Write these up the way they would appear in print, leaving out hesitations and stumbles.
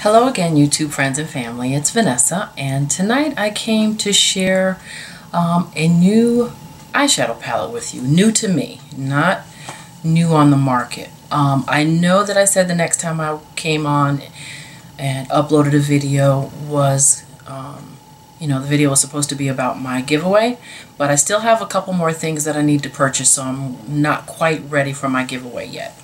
Hello again, YouTube friends and family. It's Vanessa, and tonight I came to share a new eyeshadow palette with you. New to me, not new on the market. I know that I said the next time I came on and uploaded a video was, the video was supposed to be about my giveaway, but I still have a couple more things that I need to purchase, so I'm not quite ready for my giveaway yet.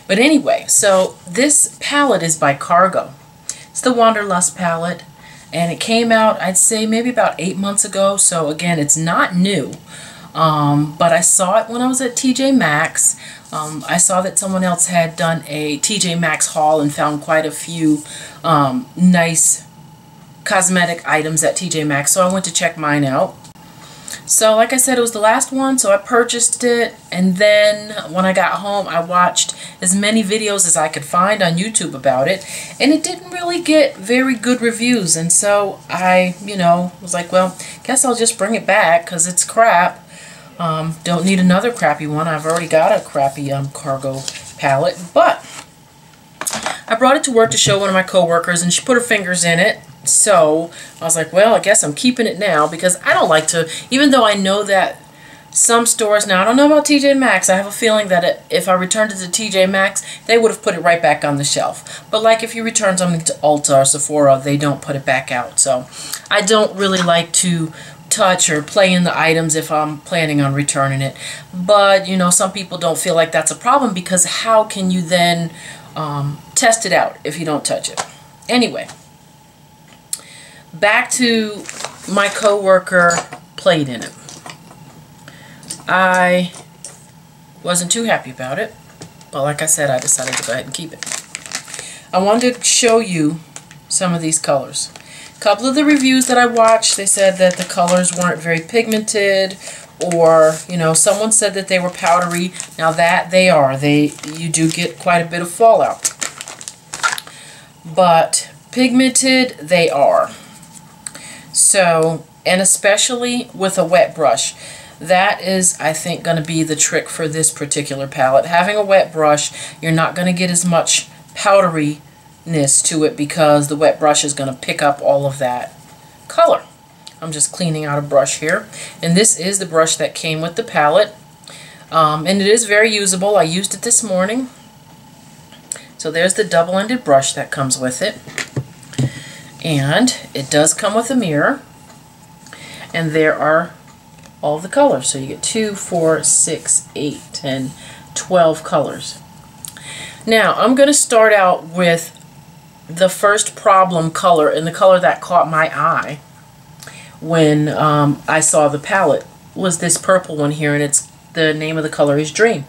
But anyway, so this palette is by Cargo. It's the Wanderlust palette, and it came out, I'd say, maybe about 8 months ago. So again, it's not new, but I saw it when I was at TJ Maxx. I saw that someone else had done a TJ Maxx haul and found quite a few nice cosmetic items at TJ Maxx, so I went to check mine out. So like I said, it was the last one, so I purchased it, and then when I got home I watched as many videos as I could find on YouTube about it, and it didn't really get very good reviews, and so I, was like, well, guess I'll just bring it back because it's crap. Don't need another crappy one. I've already got a crappy Cargo palette, but I brought it to work to show one of my coworkers, and she put her fingers in it. So I was like, well, I guess I'm keeping it now, because I don't like to, even though I know that some stores, now I don't know about TJ Maxx, I have a feeling that if I returned it to TJ Maxx, they would have put it right back on the shelf. But like if you return something to Ulta or Sephora, they don't put it back out. So I don't really like to touch or play in the items if I'm planning on returning it. But, some people don't feel like that's a problem, because how can you then test it out if you don't touch it? Anyway. Back to my coworker played in it. I wasn't too happy about it, but like I said, I decided to go ahead and keep it. I wanted to show you some of these colors. A couple of the reviews that I watched, they said that the colors weren't very pigmented, or someone said that they were powdery. Now that they are, you do get quite a bit of fallout, but pigmented they are. So, and especially with a wet brush, that is, I think, going to be the trick for this particular palette. Having a wet brush, you're not going to get as much powderyness to it, because the wet brush is going to pick up all of that color. I'm just cleaning out a brush here, and this is the brush that came with the palette, and it is very usable. I used it this morning. So there's the double-ended brush that comes with it. And it does come with a mirror, and there are all the colors. So you get 2, 4, 6, 8, 10, 12 colors. Now I'm going to start out with the first problem color, and the color that caught my eye when I saw the palette was this purple one here, and the name of the color is Dream.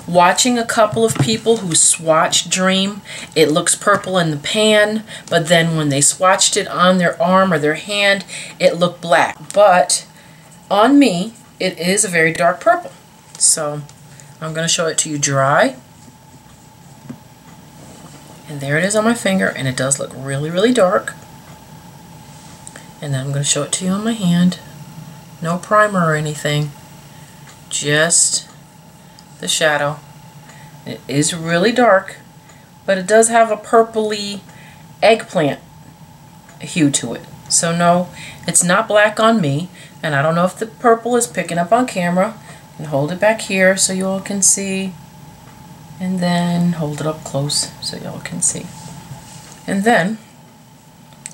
Watching a couple of people who swatched Dream, it looks purple in the pan, but then when they swatched it on their arm or their hand, it looked black. But on me, it is a very dark purple. So I'm going to show it to you dry. And there it is on my finger, and it does look really, really dark. And then I'm going to show it to you on my hand. No primer or anything, just the shadow. It is really dark, but it does have a purpley eggplant hue to it. So no, it's not black on me, and I don't know if the purple is picking up on camera. And hold it back here so you all can see, and then hold it up close so you all can see. And then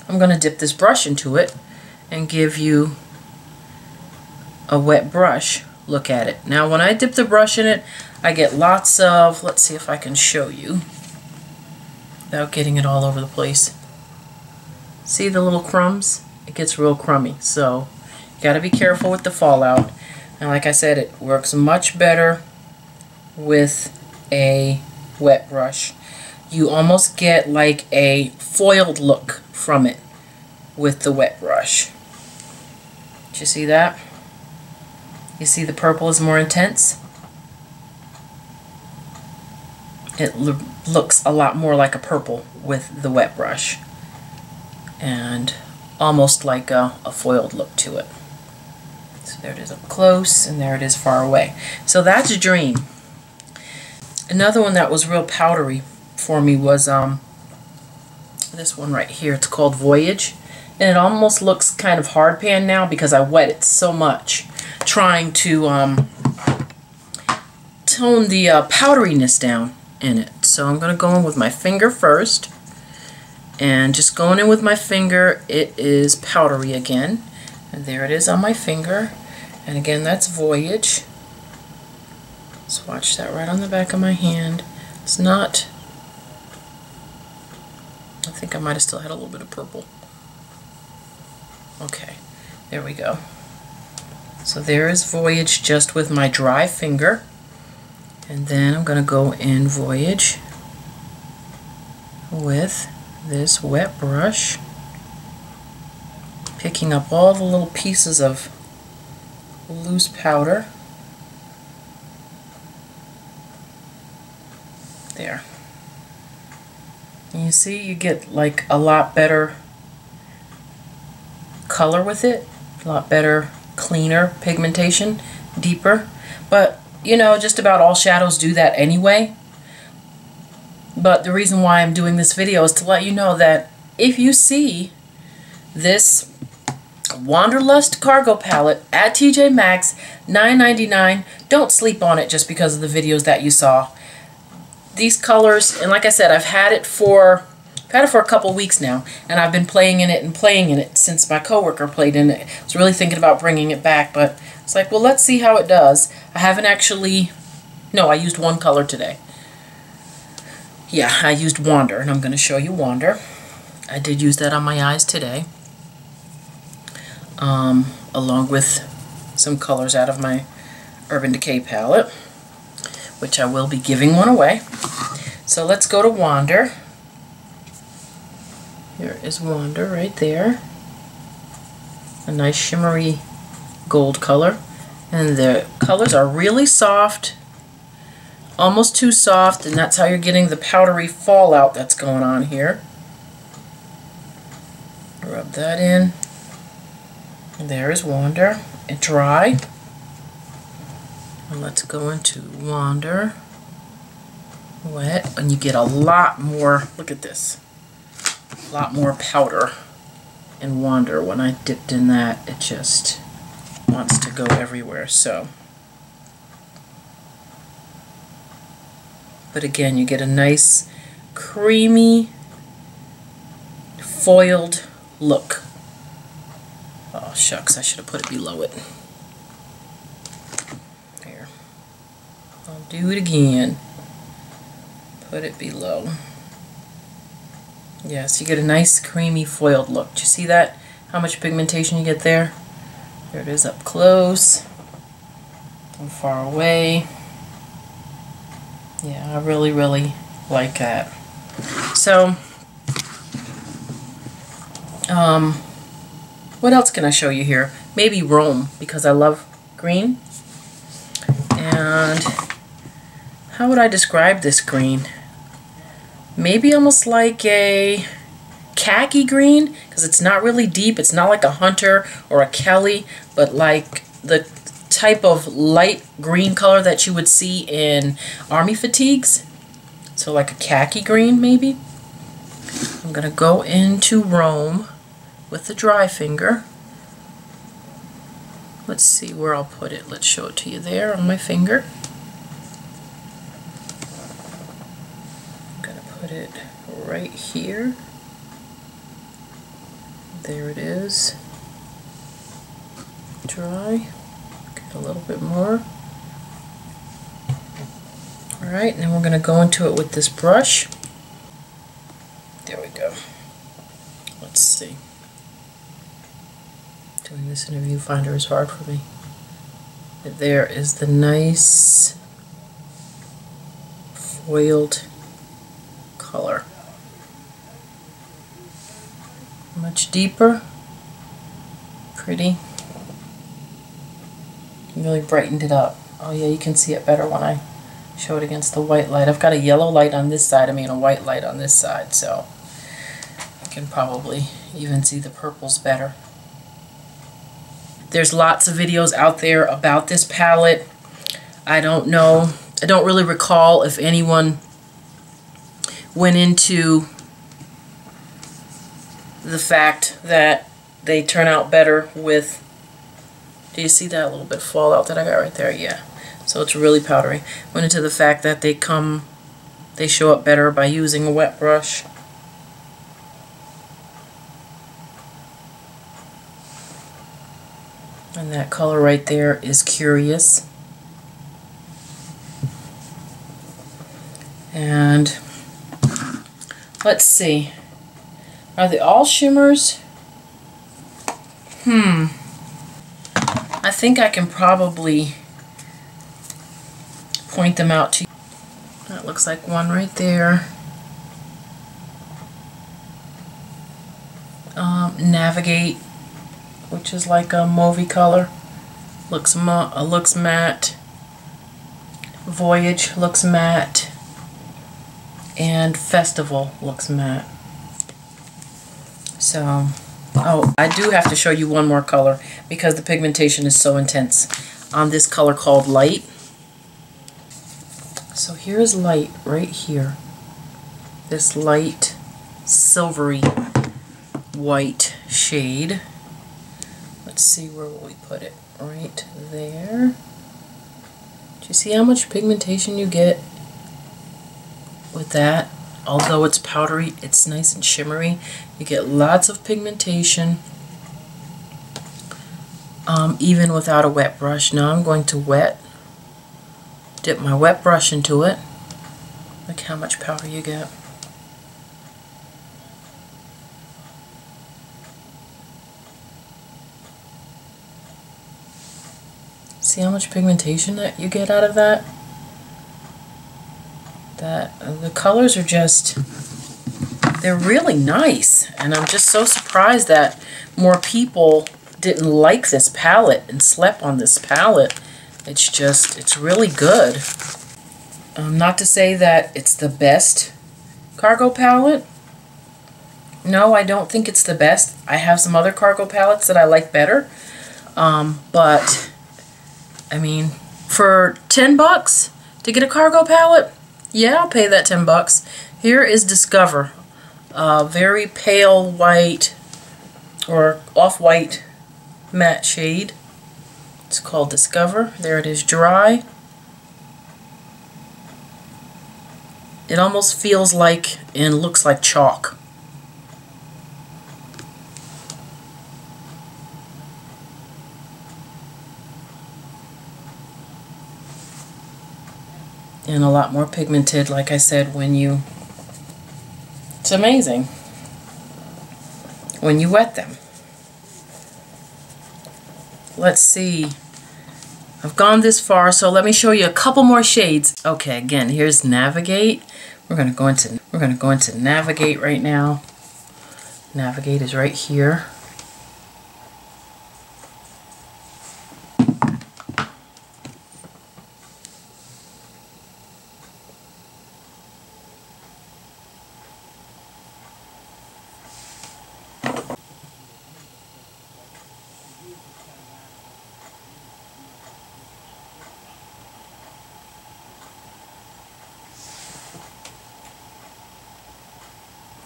I'm going to dip this brush into it and give you a wet brush look at it. Now when I dip the brush in it, I get lots of, let's see if I can show you without getting it all over the place. See the little crumbs? It gets real crummy, so you got to be careful with the fallout. And like I said, it works much better with a wet brush. You almost get like a foiled look from it with the wet brush. Did you see that? You see the purple is more intense? It looks a lot more like a purple with the wet brush, and almost like a foiled look to it. So there it is up close, and there it is far away. So that's Dream. Another one that was real powdery for me was this one right here. It's called Voyage, and it almost looks kind of hard pan now because I wet it so much trying to tone the powderiness down in it. So I'm going to go in with my finger first, and just going in with my finger, it is powdery again, and there it is on my finger. And again, that's Voyage. Swatch that right on the back of my hand. It's not, I think I might have still had a little bit of purple. Okay, there we go. So there is Voyage just with my dry finger. And then I'm going to go in Voyage with this wet brush, picking up all the little pieces of loose powder. There. And you see, you get like a lot better color with it, a lot better, cleaner pigmentation, deeper. But you know, just about all shadows do that anyway. But the reason why I'm doing this video is to let you know that if you see this Wanderlust Cargo Palette at TJ Maxx, $9.99, don't sleep on it just because of the videos that you saw. These colors, and like I said, I've had it for a couple weeks now, and I've been playing in it since my coworker played in it. I was really thinking about bringing it back, but it's like, well, let's see how it does. I haven't actually, no, I used one color today. Yeah, I used Wander, and I'm going to show you Wander. I did use that on my eyes today, along with some colors out of my Urban Decay palette, which I will be giving one away. So let's go to Wander. Here is Wander right there. A nice shimmery gold color. And the colors are really soft, almost too soft, and that's how you're getting the powdery fallout that's going on here. Rub that in. And there is Wander. And dry. And let's go into Wander wet, and you get a lot more, look at this, a lot more powder in Wander. When I dipped in that, it just wants to go everywhere. So, but again, you get a nice creamy foiled look. Oh shucks, I should have put it below it. There, I'll do it again. Put it below. Yes, you get a nice creamy foiled look. Do you see that? How much pigmentation you get there? There it is up close and far away. Yeah, I really, really like that. So, what else can I show you here? Maybe Rome, because I love green. And how would I describe this green? Maybe almost like a khaki green, because it's not really deep. It's not like a Hunter or a Kelly, but like the type of light green color that you would see in army fatigues. So like a khaki green, maybe. I'm going to go into Rome with the dry finger. Let's see where I'll put it. Let's show it to you there on my finger. I'm going to put it right here. There it is. Dry. Get a little bit more. Alright, and then we're going to go into it with this brush. There we go. Let's see. Doing this in a viewfinder is hard for me. There is the nice foiled color. Much deeper. Pretty. Really brightened it up. Oh yeah, you can see it better when I show it against the white light. I've got a yellow light on this side of me and a white light on this side, so I can probably even see the purples better. There's lots of videos out there about this palette. I don't know, I don't really recall if anyone went into the fact that they turn out better with, do you see that little bit of fallout that I got right there? Yeah. So it's really powdery. Went into the fact that they show up better by using a wet brush. And that color right there is Curious. And let's see. Are they all shimmers? I think I can probably point them out to you. That looks like one right there. Navigate, which is like a mauvey color, looks matte. Voyage looks matte, and Festival looks matte. So, oh, I do have to show you one more color because the pigmentation is so intense on this color called Light. So here's Light right here. This light silvery white shade. Let's see, where will we put it? Right there. Do you see how much pigmentation you get with that? Although it's powdery, it's nice and shimmery. You get lots of pigmentation, even without a wet brush. Now I'm going to dip my wet brush into it. Look how much powder you get. See how much pigmentation that you get out of that? The colors are just, they're really nice, and I'm just so surprised that more people didn't like this palette and slept on this palette. It's really good. Not to say that it's the best cargo palette. No, I don't think it's the best. I have some other cargo palettes that I like better, but I mean, for 10 bucks to get a cargo palette, yeah, I'll pay that 10 bucks. Here is Discover, very pale white or off-white matte shade. It's called Discover. There it is, dry. It almost feels like and looks like chalk. And a lot more pigmented, like I said, it's amazing when you wet them. Let's see, I've gone this far, so let me show you a couple more shades. Okay, again, here's Navigate. We're gonna go into Navigate right now. Navigate is right here.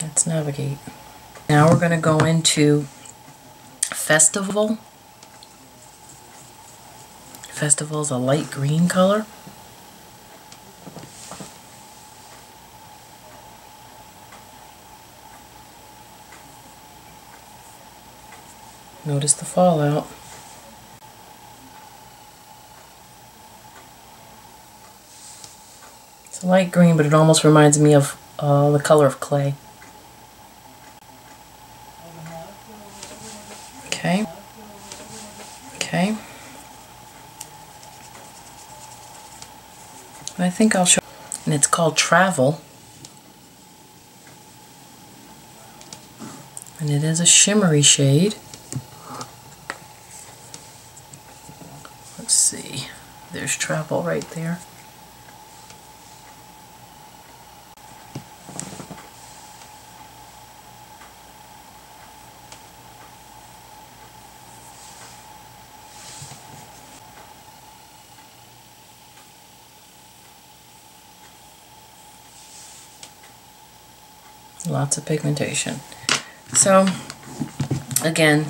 Let's Navigate. Now we're going to go into Festival. Festival is a light green color. Notice the fallout. It's a light green, but it almost reminds me of the color of clay. Okay. Okay. I think I'll show, and it's called Travel. And it is a shimmery shade. Let's see. There's Travel right there. Lots of pigmentation. So, again,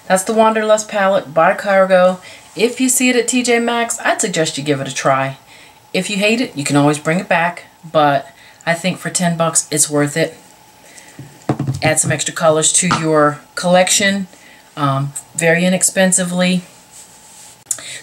that's the Wanderlust palette by Cargo. If you see it at TJ Maxx, I'd suggest you give it a try. If you hate it, you can always bring it back, but I think for 10 bucks, it's worth it. Add some extra colors to your collection, very inexpensively.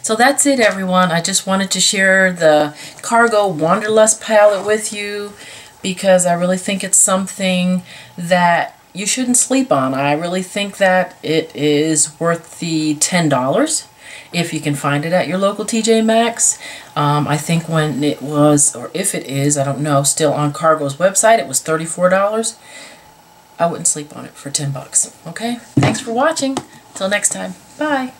So that's it, everyone. I just wanted to share the Cargo Wanderlust palette with you because I really think it's something that you shouldn't sleep on. I really think that it is worth the $10 if you can find it at your local TJ Maxx. I think when it was, or if it is, I don't know, still on Cargo's website, it was $34. I wouldn't sleep on it for 10 bucks. Okay? Thanks for watching. Till next time. Bye.